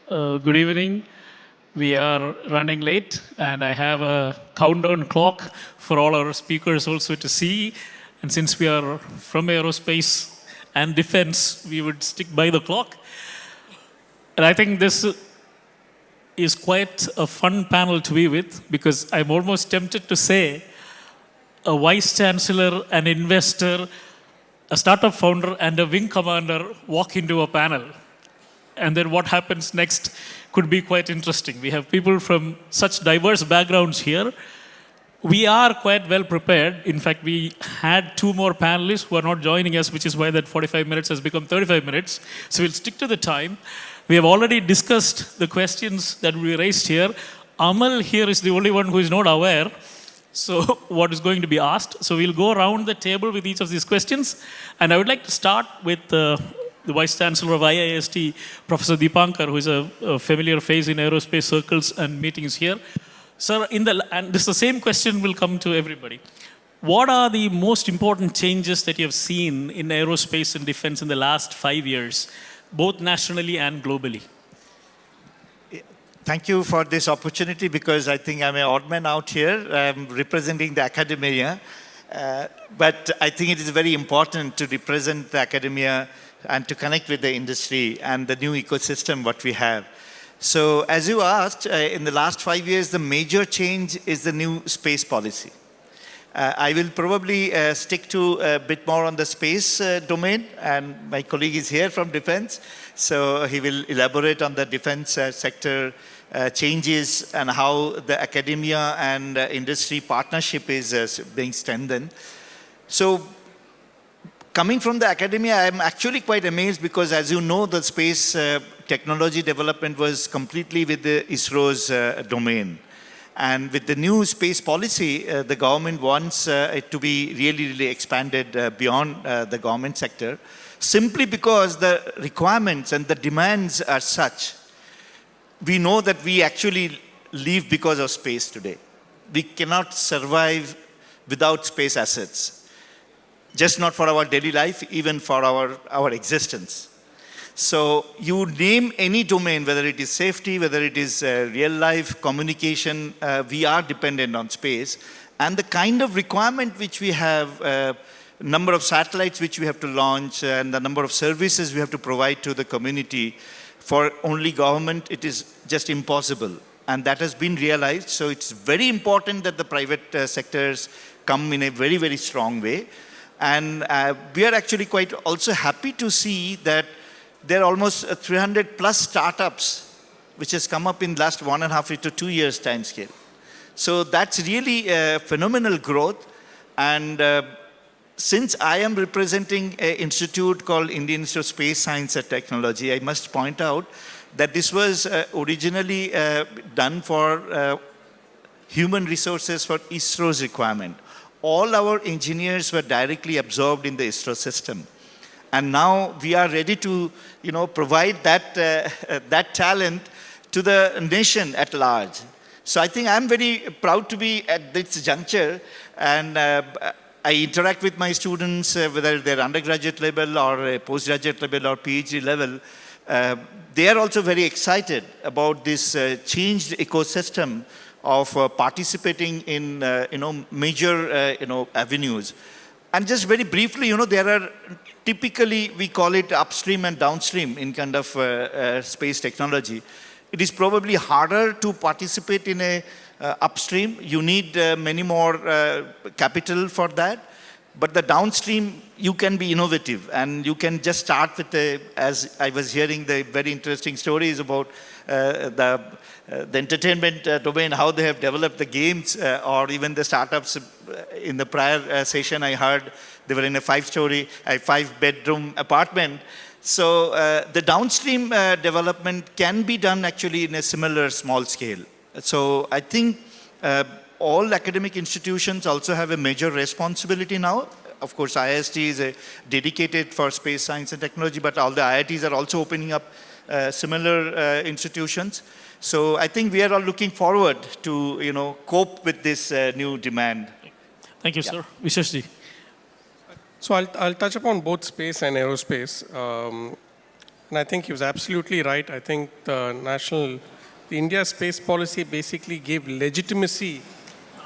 Good evening. We are running late, and I have a countdown clock for all our speakers also to see. And since we are from aerospace and defense, we would stick by the clock. And I think this is quite a fun panel to be with because I'm almost tempted to say a vice chancellor, an investor, a startup founder, and a wing commander walk into a panel. And then what happens next could be quite interesting. We have people from such diverse backgrounds here. We are quite well prepared. In fact, we had two more panelists who are not joining us, which is why that 45 minutes has become 35 minutes. So we'll stick to the time. We have already discussed the questions that we raised here. Amal here is the only one who is not aware. So what is going to be asked? So we'll go around the table with each of these questions. And I would like to start with the Vice Chancellor of IIST, Professor Deepankar, who is a familiar face in aerospace circles and meetings here. Sir, and this the same question will come to everybody. What are the most important changes that you have seen in aerospace and defense in the last 5 years, both nationally and globally? Thank you for this opportunity because I think I'm an odd man out here. I'm representing the academia. But I think it is very important to represent the academia and to connect with the industry and the new ecosystem what we have. So as you asked, in the last 5 years, the major change is the new space policy. I will probably stick to a bit more on the space domain, and my colleague is here from defense, so he will elaborate on the defense sector changes and how the academia and industry partnership is being strengthened. So coming from the academia, I'm actually quite amazed because, as you know, the space technology development was completely with the ISRO's domain. And with the new space policy, the government wants it to be really, really expanded beyond the government sector, simply because the requirements and the demands are such. We know that we actually live because of space today. We cannot survive without space assets. Just not for our daily life, even for our existence. So you name any domain, whether it is safety, whether it is real life, communication, we are dependent on space. And the kind of requirement which we have, number of satellites which we have to launch, and the number of services we have to provide to the community, for only government, it is just impossible. And that has been realized. So it's very important that the private sectors come in a very, very strong way. And we are actually quite also happy to see that there are almost 300 plus startups which has come up in the last 1.5 to 2 years time scale. So that's really a phenomenal growth. And since I am representing an institute called Indian Institute of Space Science and Technology, I must point out that this was originally done for human resources for ISRO's requirement. All our engineers were directly absorbed in the ISRO system. And now we are ready to, provide that talent to the nation at large. So I think I'm very proud to be at this juncture, and I interact with my students, whether they're undergraduate level or postgraduate level or PhD level. They are also very excited about this changed ecosystem of participating in major avenues. And just very briefly, there are typically, we call it upstream and downstream in kind of space technology. It is probably harder to participate in a upstream. You need many more capital for that. But the downstream, you can be innovative, and you can just start with as I was hearing the very interesting stories about the entertainment domain, how they have developed the games, or even the startups. In the prior session, I heard they were in a 5-bedroom apartment. So the downstream development can be done actually in a similar small scale. So I think all academic institutions also have a major responsibility now. Of course, IIST is dedicated for space science and technology, but all the IITs are also opening up similar institutions. So I think we are all looking forward to, cope with this new demand. Thank you, sir. Visheshji. So I'll touch upon both space and aerospace. And I think he was absolutely right. I think the India space policy basically gave legitimacy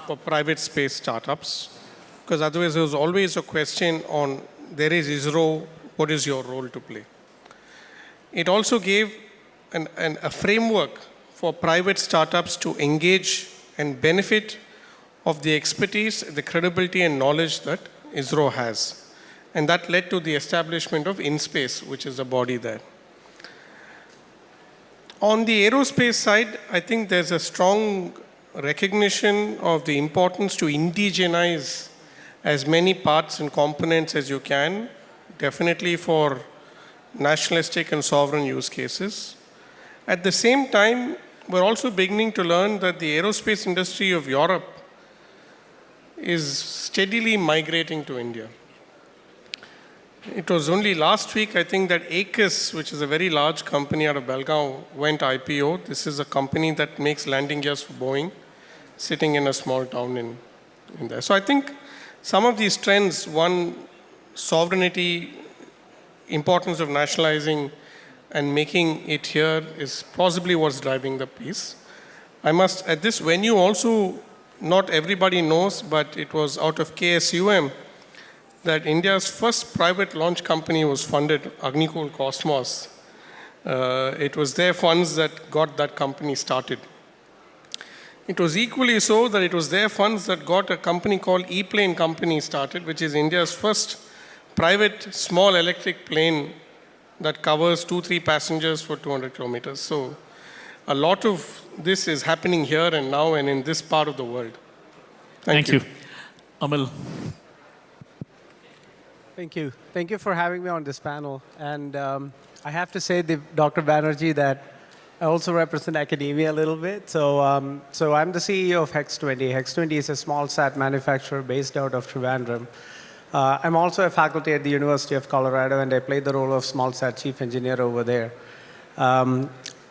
for private space startups, because otherwise there was always a question on, there is ISRO, what is your role to play? It also gave a framework for private startups to engage and benefit of the expertise, the credibility and knowledge that ISRO has. And that led to the establishment of InSpace, which is a body there. On the aerospace side, I think there's a strong recognition of the importance to indigenize as many parts and components as you can, definitely for nationalistic and sovereign use cases. At the same time, we're also beginning to learn that the aerospace industry of Europe is steadily migrating to India. It was only last week, I think, that ACUS, which is a very large company out of Belgaum, went IPO. This is a company that makes landing gears for Boeing, sitting in a small town in there. So I think some of these trends, one, sovereignty, importance of nationalizing and making it here is possibly what's driving the piece. I must, at this venue also, not everybody knows, but it was out of KSUM that India's first private launch company was funded, Agnikul Cosmos. It was their funds that got that company started. It was equally so that it was their funds that got a company called E-Plane Company started, which is India's first private small electric plane that covers 2-3 passengers for 200 kilometers. So a lot of this is happening here and now and in this part of the world. Thank you. Amal. Thank you. Thank you for having me on this panel. And I have to say, Dr. Banerjee, that I also represent academia a little bit. So I'm the CEO of Hex20. Hex20 is a small sat manufacturer based out of Trivandrum. I'm also a faculty at the University of Colorado, and I play the role of small sat chief engineer over there.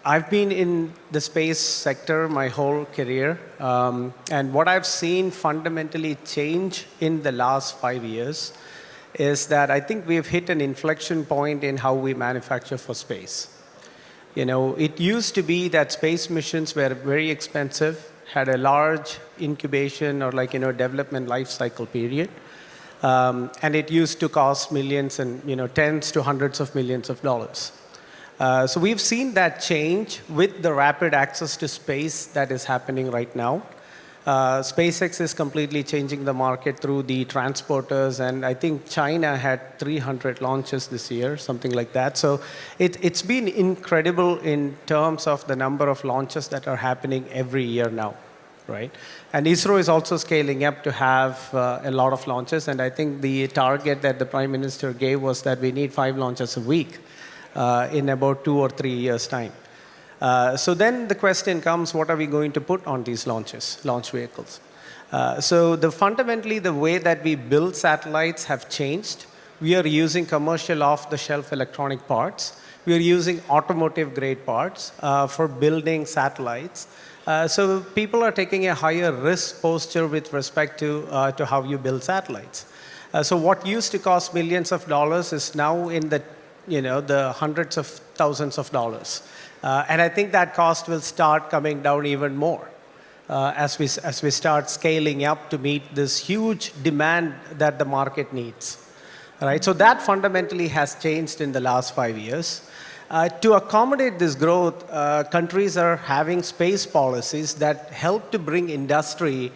I've been in the space sector my whole career, and what I've seen fundamentally change in the last 5 years is that I think we've hit an inflection point in how we manufacture for space. You know, it used to be that space missions were very expensive, had a large incubation or development life cycle period. And it used to cost millions and tens to hundreds of millions of dollars. So we've seen that change with the rapid access to space that is happening right now. SpaceX is completely changing the market through the transporters, and I think China had 300 launches this year, something like that. So it's been incredible in terms of the number of launches that are happening every year now. Right? And ISRO is also scaling up to have a lot of launches, and I think the target that the Prime Minister gave was that we need 5 launches a week in about 2 or 3 years' time. So then the question comes, what are we going to put on these launch vehicles? So fundamentally, the way that we build satellites have changed. We are using commercial off-the-shelf electronic parts. We are using automotive-grade parts for building satellites. So people are taking a higher risk posture with respect to how you build satellites. So what used to cost millions of dollars is now in the hundreds of thousands of dollars. And I think that cost will start coming down even more as we start scaling up to meet this huge demand that the market needs. Right? So that fundamentally has changed in the last 5 years. To accommodate this growth, countries are having space policies that help to bring industry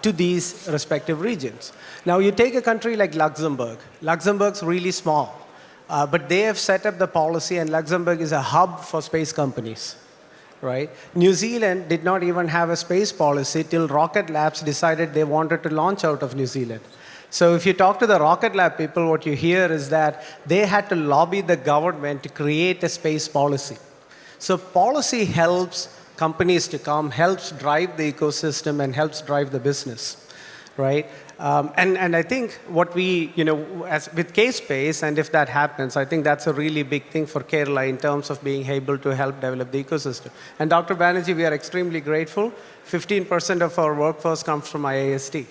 to these respective regions. Now, you take a country like Luxembourg. Luxembourg's really small, but they have set up the policy, and Luxembourg is a hub for space companies. Right? New Zealand did not even have a space policy till Rocket Labs decided they wanted to launch out of New Zealand. So if you talk to the Rocket Lab people, what you hear is that they had to lobby the government to create a space policy. So policy helps companies to come, helps drive the ecosystem, and helps drive the business, right? And I think what we, as with K-Space, and if that happens, I think that's a really big thing for Kerala in terms of being able to help develop the ecosystem. And Dr. Banerjee, we are extremely grateful. 15% of our workforce comes from IIST.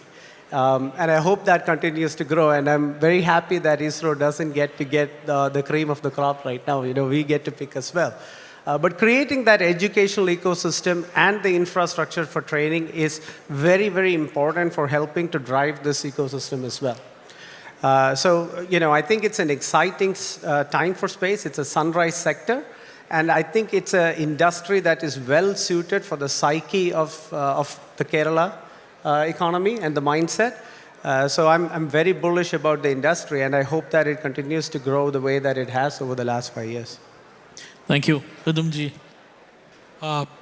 And I hope that continues to grow. And I'm very happy that ISRO doesn't get to get the cream of the crop right now. We get to pick as well. But creating that educational ecosystem and the infrastructure for training is very, very important for helping to drive this ecosystem as well. I think it's an exciting time for space. It's a sunrise sector. And I think it's an industry that is well suited for the psyche of the Kerala economy and the mindset. So I'm very bullish about the industry, and I hope that it continues to grow the way that it has over the last 5 years. Thank you. Rhythmji.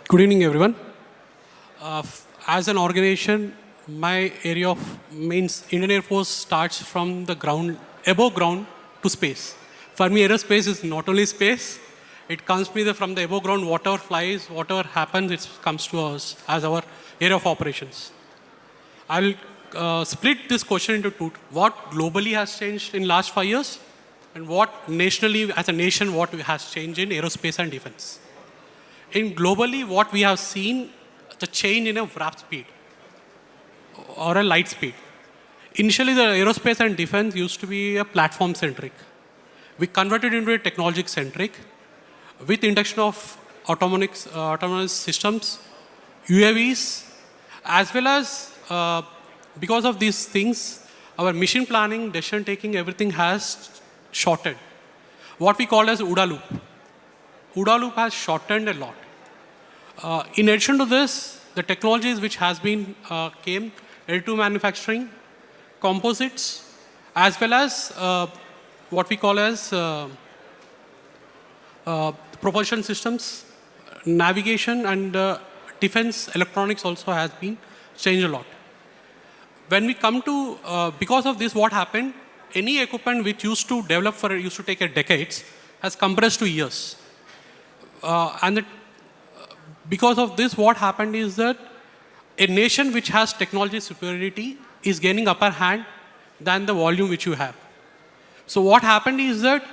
Good evening, everyone. As an organization, my area of means Indian Air Force starts from the ground, above ground to space. For me, aerospace is not only space. It comes from the above ground, whatever flies, whatever happens, it comes to us as our area of operations. I'll split this question into two. What globally has changed in last 5 years? And what nationally, as a nation, what has changed in aerospace and defense? In globally, what we have seen, the change in a warp speed or a light speed. Initially, the aerospace and defense used to be a platform-centric. We converted into a technology-centric with induction of autonomous systems, UAVs, as well as because of these things, our mission planning, decision taking, everything has shortened. What we call as OODA loop. OODA loop has shortened a lot. In addition to this, the technologies which has been came, additive manufacturing, composites, as well as what we call as propulsion systems, navigation, and defense electronics also has been changed a lot. When we come to, because of this, what happened, any equipment which used to develop used to take decades has compressed to years. Because of this, what happened is that a nation which has technology superiority is gaining upper hand than the volume which you have. So what happened is that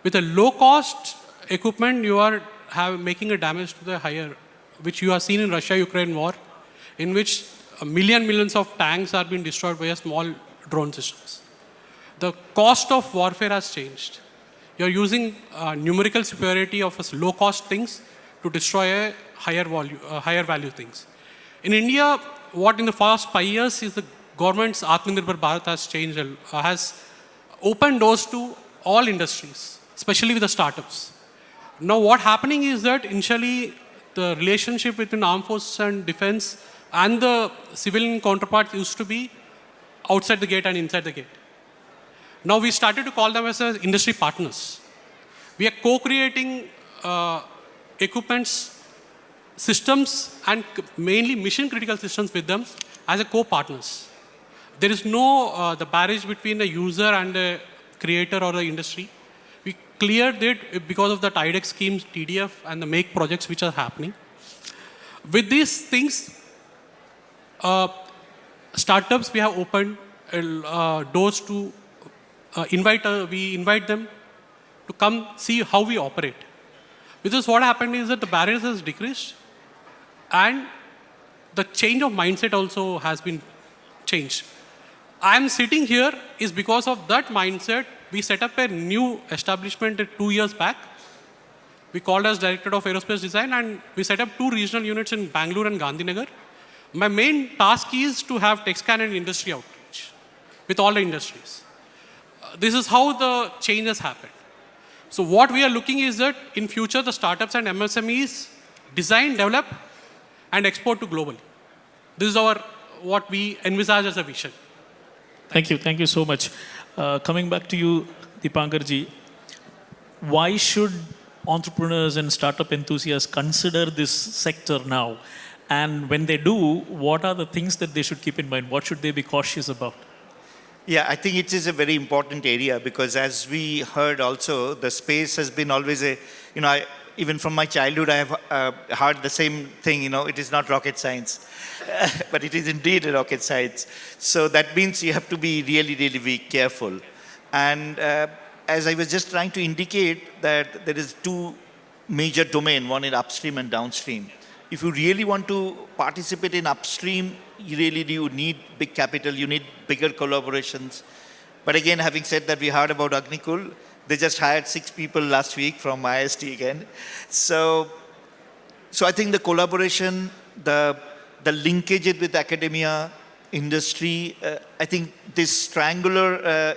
with a low cost equipment, you are making a damage to the higher, which you have seen in Russia-Ukraine war, in which millions of tanks are being destroyed by a small drone systems. The cost of warfare has changed. You're using numerical superiority of low cost things to destroy a higher value things. In India, what in the past 5 years is the government's Atmanirbhar Bharat has changed, has opened doors to all industries, especially with the startups. Now what happening is that initially the relationship between armed forces and defense and the civilian counterparts used to be outside the gate and inside the gate. Now we started to call them as industry partners. We are co-creating equipments, systems, and mainly mission critical systems with them as a co-partners. There is no the barrier between the user and the creator or the industry. We cleared it because of the TIDEX schemes, TDF, and the MAKE projects which are happening. With these things, startups, we have opened doors to we invite them to come see how we operate. Because what happened is that the barriers has decreased and the change of mindset also has been changed. I am sitting here is because of that mindset. We set up a new establishment 2 years back. We called as Director of Aerospace Design, and we set up 2 regional units in Bangalore and Gandhinagar. My main task is to have TechScan and industry outreach with all the industries. This is how the change has happened. So what we are looking is that in future, the startups and MSMEs design, develop, and export to globally. This is what we envisage as a vision. Thank you. Thank you so much. Coming back to you, Deepankarji, why should entrepreneurs and startup enthusiasts consider this sector now? And when they do, what are the things that they should keep in mind? What should they be cautious about? Yeah, I think it is a very important area because as we heard also, the space has been always even from my childhood, I have heard the same thing, it is not rocket science, but it is indeed a rocket science. So that means you have to be really, really be careful. And as I was just trying to indicate that there is 2 major domains, one in upstream and downstream. If you really want to participate in upstream, you need big capital, you need bigger collaborations. But again, having said that, we heard about Agnikul. They just hired 6 people last week from IST again. So I think the collaboration, the linkage it with academia, industry, I think this triangular,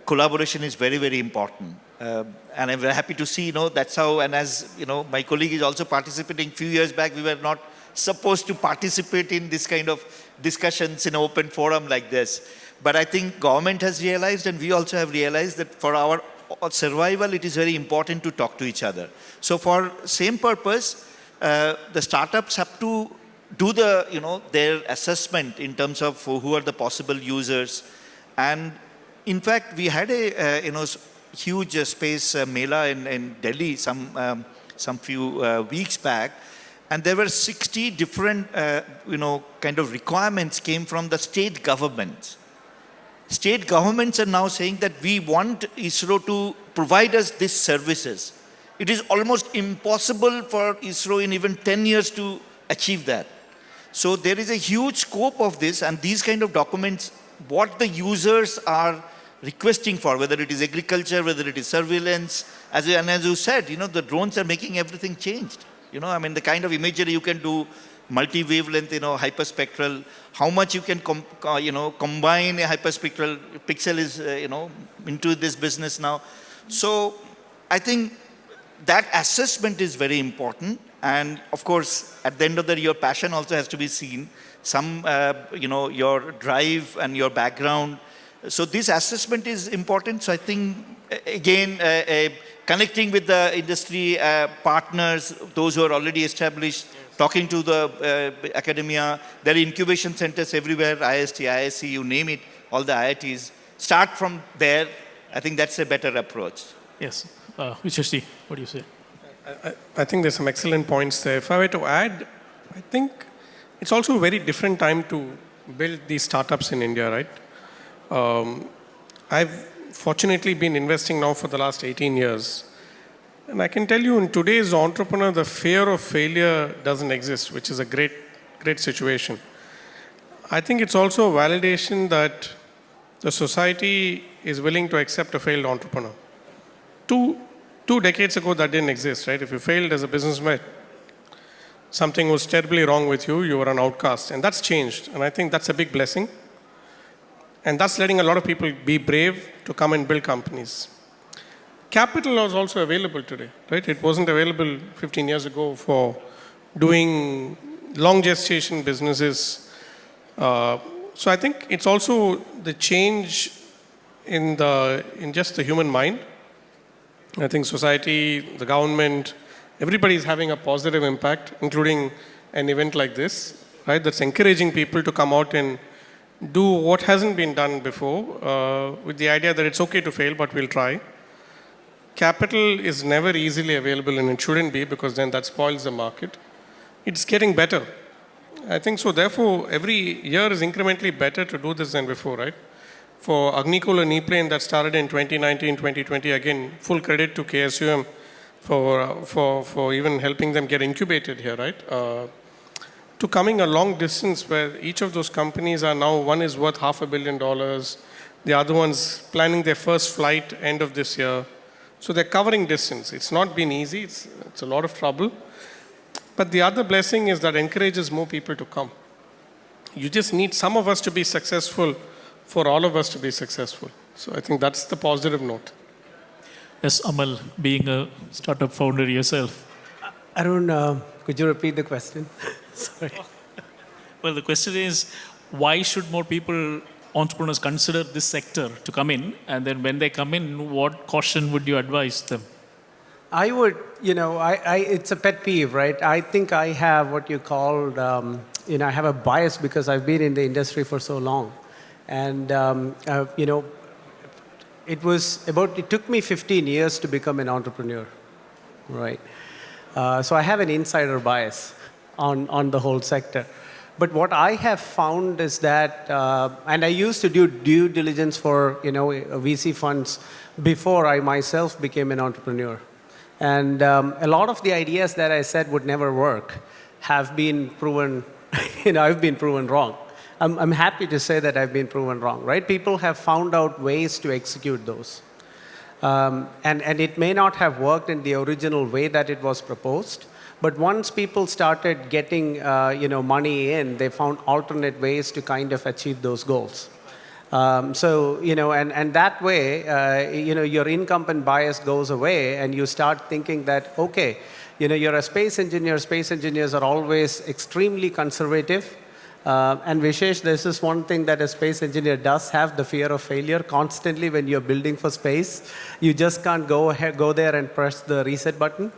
collaboration is very, very important. And I'm very happy to see, that's how, and as, my colleague is also participating. Few years back, we were not supposed to participate in this kind of discussions in an open forum like this. But I think government has realized, and we also have realized, that for our survival, it is very important to talk to each other. So for same purpose, the startups have to do their assessment in terms of who are the possible users. And in fact, we had a huge space mela in Delhi some few weeks back, and there were 60 different kind of requirements came from the state governments. State governments are now saying that we want ISRO to provide us these services. It is almost impossible for ISRO in even 10 years to achieve that. So there is a huge scope of this, and these kind of documents, what the users are requesting for, whether it is agriculture, whether it is surveillance, as you said, the drones are making everything changed. The kind of imagery you can do, multi-wavelength, hyperspectral, how much you can combine a hyperspectral pixel is, into this business now. So I think that assessment is very important. And of course, at the end of the day, your passion also has to be seen. Some, your drive and your background. So this assessment is important. So I think, again, connecting with the industry partners, those who are already established, talking to the academia, there are incubation centers everywhere, IST, ISC, you name it, all the IITs. Start from there. I think that's a better approach. Yes. Visheshji, what do you say? I think there's some excellent points there. If I were to add, I think it's also a very different time to build these startups in India, right? I've fortunately been investing now for the last 18 years. And I can tell you, in today's entrepreneur, the fear of failure doesn't exist, which is a great situation. I think it's also a validation that the society is willing to accept a failed entrepreneur. Two decades ago, that didn't exist, right? If you failed as a businessman, something was terribly wrong with you, you were an outcast. And that's changed. And I think that's a big blessing. And that's letting a lot of people be brave to come and build companies. Capital was also available today, right? It wasn't available 15 years ago for doing long gestation businesses. So I think it's also the change in just the human mind. I think society, the government, everybody is having a positive impact, including an event like this, right? That's encouraging people to come out and do what hasn't been done before, with the idea that it's okay to fail, but we'll try. Capital is never easily available, and it shouldn't be, because then that spoils the market. It's getting better. I think so. Therefore, every year is incrementally better to do this than before, right? For Agnikul and E-Plane that started in 2019, 2020, again, full credit to KSUM for even helping them get incubated here, right? To coming a long distance where each of those companies are now, one is worth $500 million, the other one's planning their first flight end of this year. So they're covering distance. It's not been easy. It's a lot of trouble. But the other blessing is that encourages more people to come. You just need some of us to be successful for all of us to be successful. So I think that's the positive note. Yes, Amal, being a startup founder yourself. Arun, could you repeat the question? Sorry. Well, the question is, why should more people, entrepreneurs, consider this sector to come in? And then when they come in, what caution would you advise them? I would, it's a pet peeve, right? I think I have what you called, I have a bias because I've been in the industry for so long. And, it took me 15 years to become an entrepreneur, right? So I have an insider bias on the whole sector. But what I have found is that, and I used to do due diligence for, VC funds before I myself became an entrepreneur. And a lot of the ideas that I said would never work have been proven I've been proven wrong. I'm happy to say that I've been proven wrong, right? People have found out ways to execute those. And it may not have worked in the original way that it was proposed, but once people started getting money in, they found alternate ways to kind of achieve those goals. And that way, your incumbent bias goes away, and you start thinking that, okay, you're a space engineer. Space engineers are always extremely conservative. And Vishesh, this is one thing that a space engineer does have, the fear of failure constantly when you're building for space. You just can't go there and press the reset button.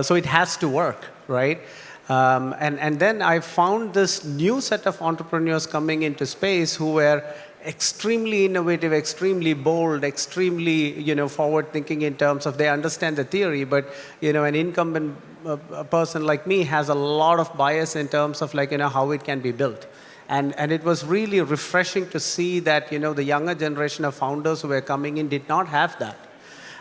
So it has to work, right? And then I found this new set of entrepreneurs coming into space who were extremely innovative, extremely bold, extremely forward-thinking in terms of they understand the theory, but an incumbent person like me has a lot of bias in terms of how it can be built. And it was really refreshing to see that the younger generation of founders who were coming in did not have that.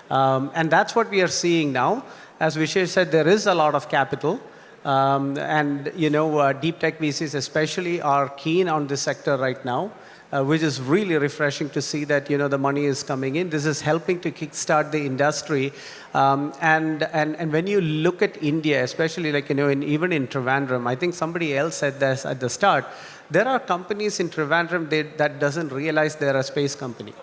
And that's what we are seeing now. As Vishesh said, there is a lot of capital. Deep tech VCs especially are keen on this sector right now, which is really refreshing to see that the money is coming in. This is helping to kickstart the industry. And when you look at India, especially even in Trivandrum, I think somebody else said this at the start, there are companies in Trivandrum that doesn't realize they're a space company.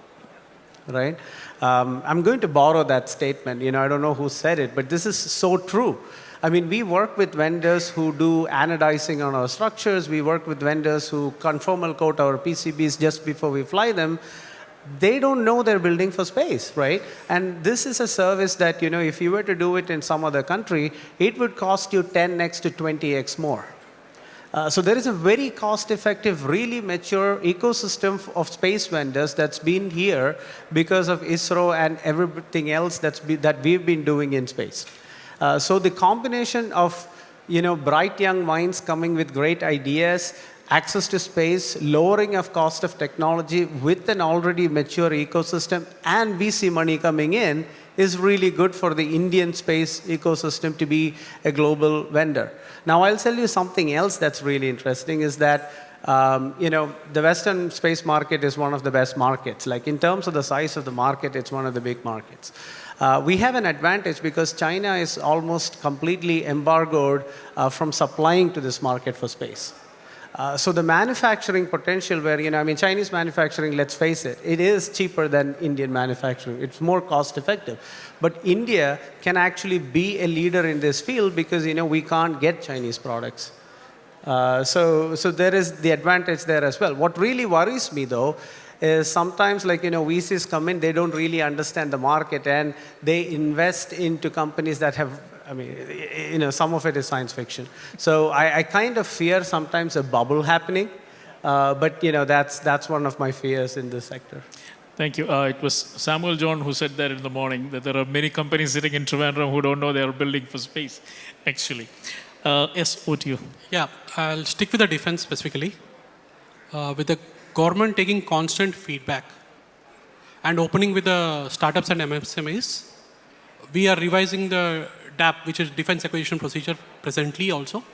Right? I'm going to borrow that statement. I don't know who said it, but this is so true. I mean, we work with vendors who do anodizing on our structures. We work with vendors who conformal coat our PCBs just before we fly them. They don't know they're building for space, right? And this is a service that, if you were to do it in some other country, it would cost you 10x to 20x more. So there is a very cost-effective, really mature ecosystem of space vendors that's been here because of ISRO and everything else that we've been doing in space. So the combination of bright young minds coming with great ideas, access to space, lowering of cost of technology with an already mature ecosystem, and VC money coming in is really good for the Indian space ecosystem to be a global vendor. Now, I'll tell you something else that's really interesting is that the Western space market is one of the best markets. Like in terms of the size of the market, it's one of the big markets. We have an advantage because China is almost completely embargoed from supplying to this market for space. So the manufacturing potential where, Chinese manufacturing, let's face it, it is cheaper than Indian manufacturing. It's more cost effective. But India can actually be a leader in this field because, we can't get Chinese products. So there is the advantage there as well. What really worries me, though, is sometimes VCs come in, they don't really understand the market and they invest into companies that have, some of it is science fiction. So I kind of fear sometimes a bubble happening, but that's one of my fears in this sector. Thank you. It was Samuel John who said that in the morning, that there are many companies sitting in Trivandrum who don't know they are building for space, actually. Yes, over to you. Yeah, I'll stick with the defense specifically. With the government taking constant feedback and opening with the startups and MSMEs, we are revising the DAP, which is Defense Acquisition Procedure, presently also.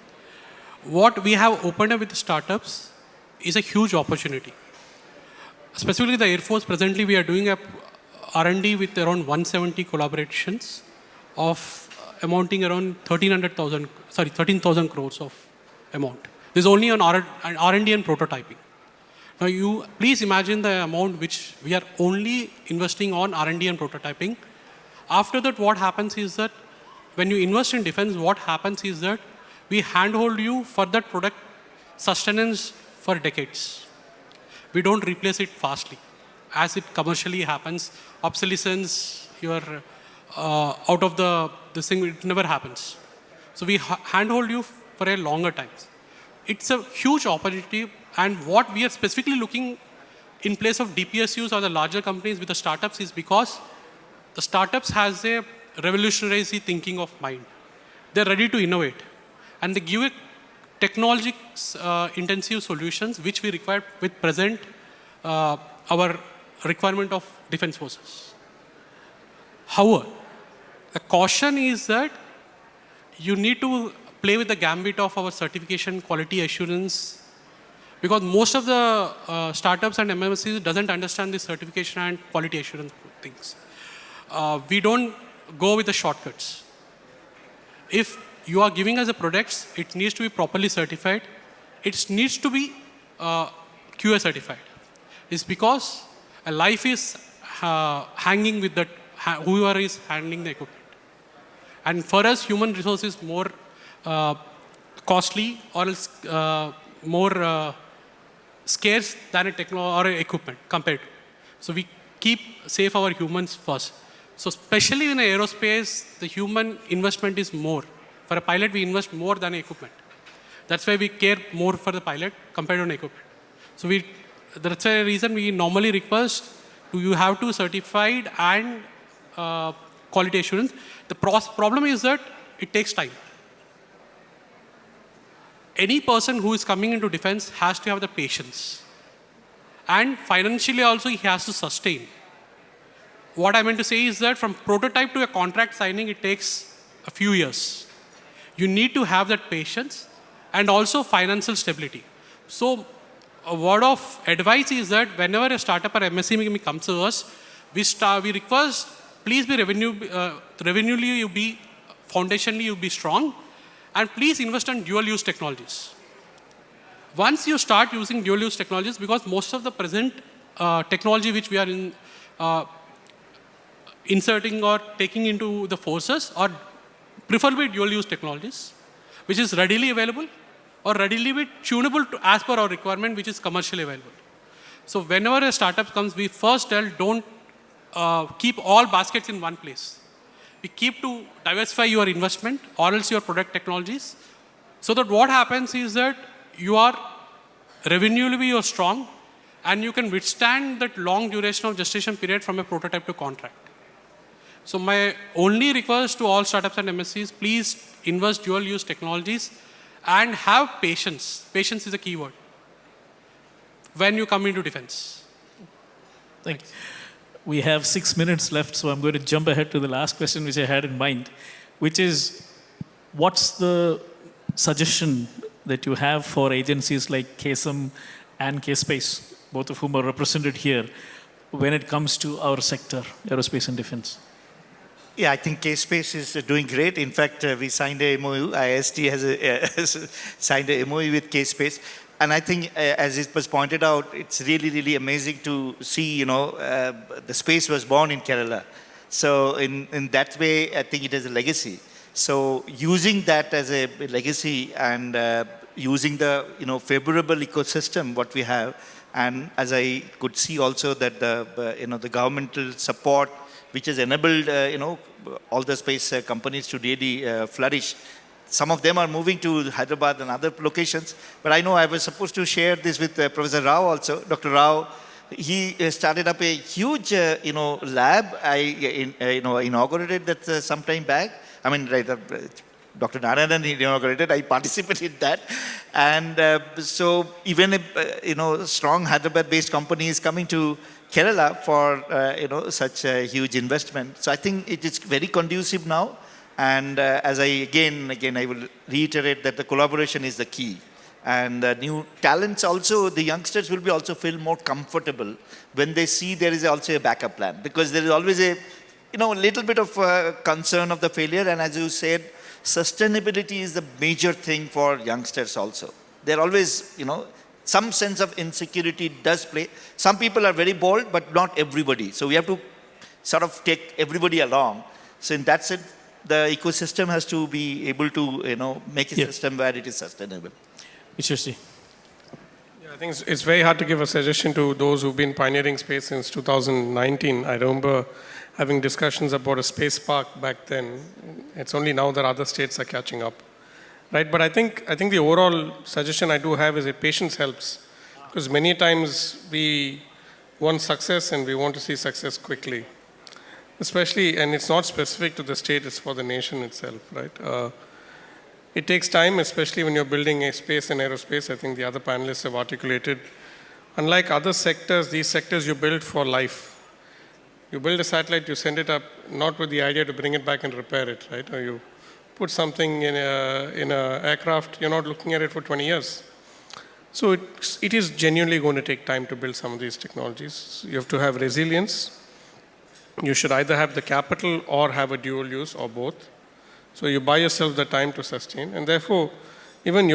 What we have opened up with the startups is a huge opportunity. Specifically the Air Force, presently we are doing a R&D with around 170 collaborations of amounting around 13,000 crores of amount. This is only on R&D and prototyping. Now you please imagine the amount which we are only investing on R&D and prototyping. After that, what happens is that when you invest in defense, what happens is that we handhold you for that product sustenance for decades. We don't replace it fastly. As it commercially happens, obsolescence, you are out of this thing, it never happens. So we handhold you for a longer time. It's a huge opportunity, and what we are specifically looking in place of DPSUs or the larger companies with the startups is because the startups has a revolutionary thinking of mind. They're ready to innovate, and they give a technology intensive solutions which we require with present our requirement of defense forces. However, the caution is that you need to play with the gambit of our certification, quality assurance, because most of the startups and MMSCs doesn't understand the certification and quality assurance things. We don't go with the shortcuts. If you are giving us a product, it needs to be properly certified. It needs to be QA certified. It's because a life is hanging with that whoever is handling the equipment. And for us, human resource is more costly or else more scarce than a technology or equipment compared to. So we keep safe our humans first. So especially in aerospace, the human investment is more. For a pilot, we invest more than equipment. That's why we care more for the pilot compared to an equipment. So that's a reason we normally request you have to certified and quality assurance. The problem is that it takes time. Any person who is coming into defense has to have the patience. And financially also he has to sustain. What I meant to say is that from prototype to a contract signing, it takes a few years. You need to have that patience and also financial stability. So a word of advice is that whenever a startup or MSME comes to us, we request, please be revenuely you be, foundationally you be strong, and please invest in dual use technologies. Once you start using dual use technologies, because most of the present technology which we are inserting or taking into the forces are preferably dual use technologies, which is readily available or readily tunable to as per our requirement, which is commercially available. So whenever a startup comes, we first tell don't keep all baskets in one place. We keep to diversify your investment or else your product technologies, so that what happens is that you are revenuely you're strong and you can withstand that long duration of gestation period from a prototype to contract. So my only request to all startups and MSCs, please invest dual use technologies and have patience. Patience is a key word when you come into defense. Thank you. We have 6 minutes left, so I'm going to jump ahead to the last question which I had in mind, which is, what's the suggestion that you have for agencies like KSM and KSpace, both of whom are represented here, when it comes to our sector, aerospace and defense? Yeah, I think KSpace is doing great. In fact, we signed a MOU. IST has signed a MOU with KSpace. And I think, as it was pointed out, it's really, really amazing to see, the space was born in Kerala. So in that way, I think it is a legacy. So using that as a legacy and using the, favorable ecosystem, what we have, and as I could see also that the governmental support, which has enabled, all the space companies to really flourish. Some of them are moving to Hyderabad and other locations. But I know I was supposed to share this with Professor Rao also. Dr. Rao, he started up a huge, lab. I inaugurated that some time back. I mean, right, Dr. Narayanan inaugurated. I participated in that. And so even a, strong Hyderabad-based company is coming to Kerala for, such a huge investment. So I think it is very conducive now. And as I will reiterate that the collaboration is the key. And new talents also, the youngsters will be also feel more comfortable when they see there is also a backup plan. Because there is always a, little bit of concern of the failure. And as you said, sustainability is the major thing for youngsters also. They're always, some sense of insecurity does play. Some people are very bold, but not everybody. So we have to sort of take everybody along. So in that sense, the ecosystem has to be able to, make a system where it is sustainable. Interesting. Yeah, I think it's very hard to give a suggestion to those who've been pioneering space since 2019. I remember having discussions about a space park back then. It's only now that other states are catching up, right? But I think the overall suggestion I do have is that patience helps, because many times we want success and we want to see success quickly. Especially, and it's not specific to the state, it's for the nation itself, right? It takes time, especially when you're building a space and aerospace. I think the other panelists have articulated. Unlike other sectors, these sectors you build for life. You build a satellite, you send it up, not with the idea to bring it back and repair it, right? Or you put something in a aircraft, you're not looking at it for 20 years. So it is genuinely going to take time to build some of these technologies. You have to have resilience. You should either have the capital or have a dual use or both. So you buy yourself the time to sustain. And therefore, even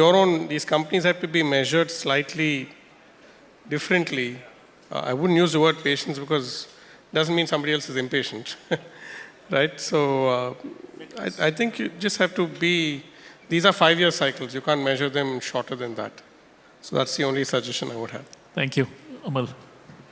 these companies have to be measured slightly differently. I wouldn't use the word patience because it doesn't mean somebody else is impatient, right? So I think you just have to these are 5-year cycles. You can't measure them shorter than that. So that's the only suggestion I would have. Thank you. Amal.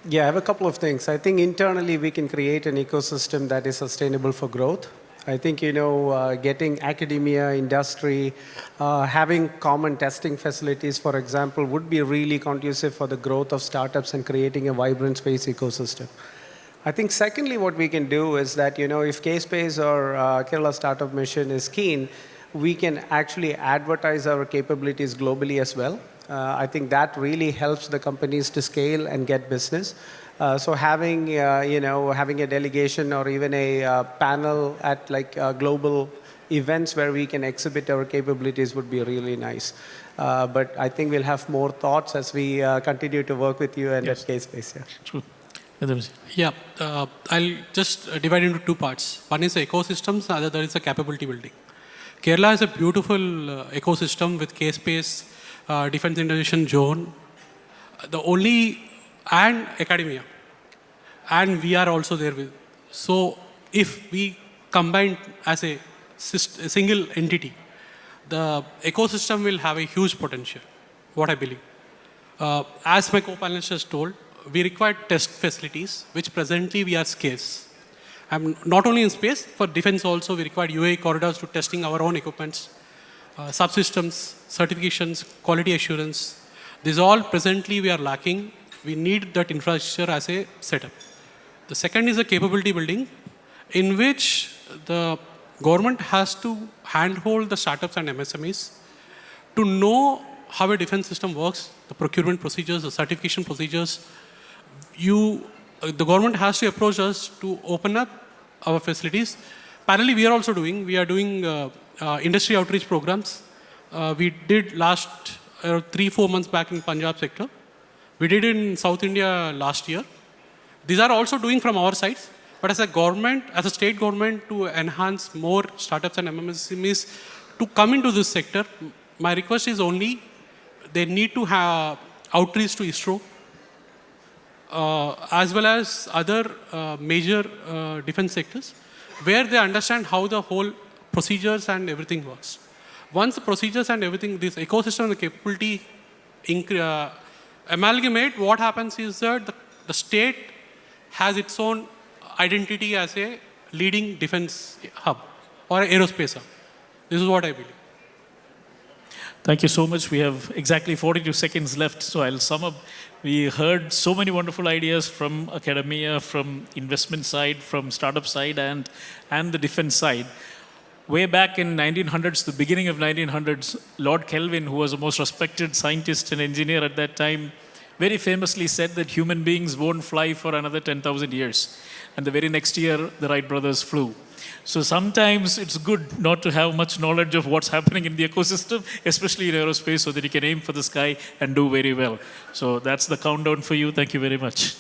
Yeah, I have a couple of things. I think internally we can create an ecosystem that is sustainable for growth. I think, getting academia, industry, having common testing facilities, for example, would be really conducive for the growth of startups and creating a vibrant space ecosystem. I think secondly, what we can do is that, if K-Space or Kerala Startup Mission is keen, we can actually advertise our capabilities globally as well. I think that really helps the companies to scale and get business. So having a delegation or even a panel at global events where we can exhibit our capabilities would be really nice. But I think we'll have more thoughts as we continue to work with you and at K-Space. Yeah. True. Yeah, I'll just divide into two parts. One is the ecosystems, the other is the capability building. Kerala has a beautiful ecosystem with K-Space, Defense Innovation Zone, and academia. And we are also there with. So if we combine as a single entity, the ecosystem will have a huge potential, what I believe. As my co-panelist has told, we require test facilities, which presently we are scarce. And not only in space, for defense also, we require UAE corridors to testing our own equipments, subsystems, certifications, quality assurance. These all presently we are lacking. We need that infrastructure as a setup. The second is the capability building, in which the government has to handhold the startups and MSMEs to know how a defense system works, the procurement procedures, the certification procedures. The government has to approach us to open up our facilities. Parallelly, we are doing industry outreach programs. We did last 3-4 months back in Punjab sector. We did it in South India last year. These are also doing from our sides. But as a government, as a state government, to enhance more startups and MMSMEs to come into this sector, my request is only they need to have outreach to ISRO, as well as other major defense sectors, where they understand how the whole procedures and everything works. Once the procedures and everything, this ecosystem and the capability amalgamate, what happens is that the state has its own identity as a leading defense hub or aerospace hub. This is what I believe. Thank you so much. We have exactly 42 seconds left, so I'll sum up. We heard so many wonderful ideas from academia, from investment side, from startup side, and the defense side. Way back in 1900s, the beginning of 1900s, Lord Kelvin, who was the most respected scientist and engineer at that time, very famously said that human beings won't fly for another 10,000 years. And the very next year, the Wright brothers flew. So sometimes it's good not to have much knowledge of what's happening in the ecosystem, especially in aerospace, so that you can aim for the sky and do very well. So that's the countdown for you. Thank you very much.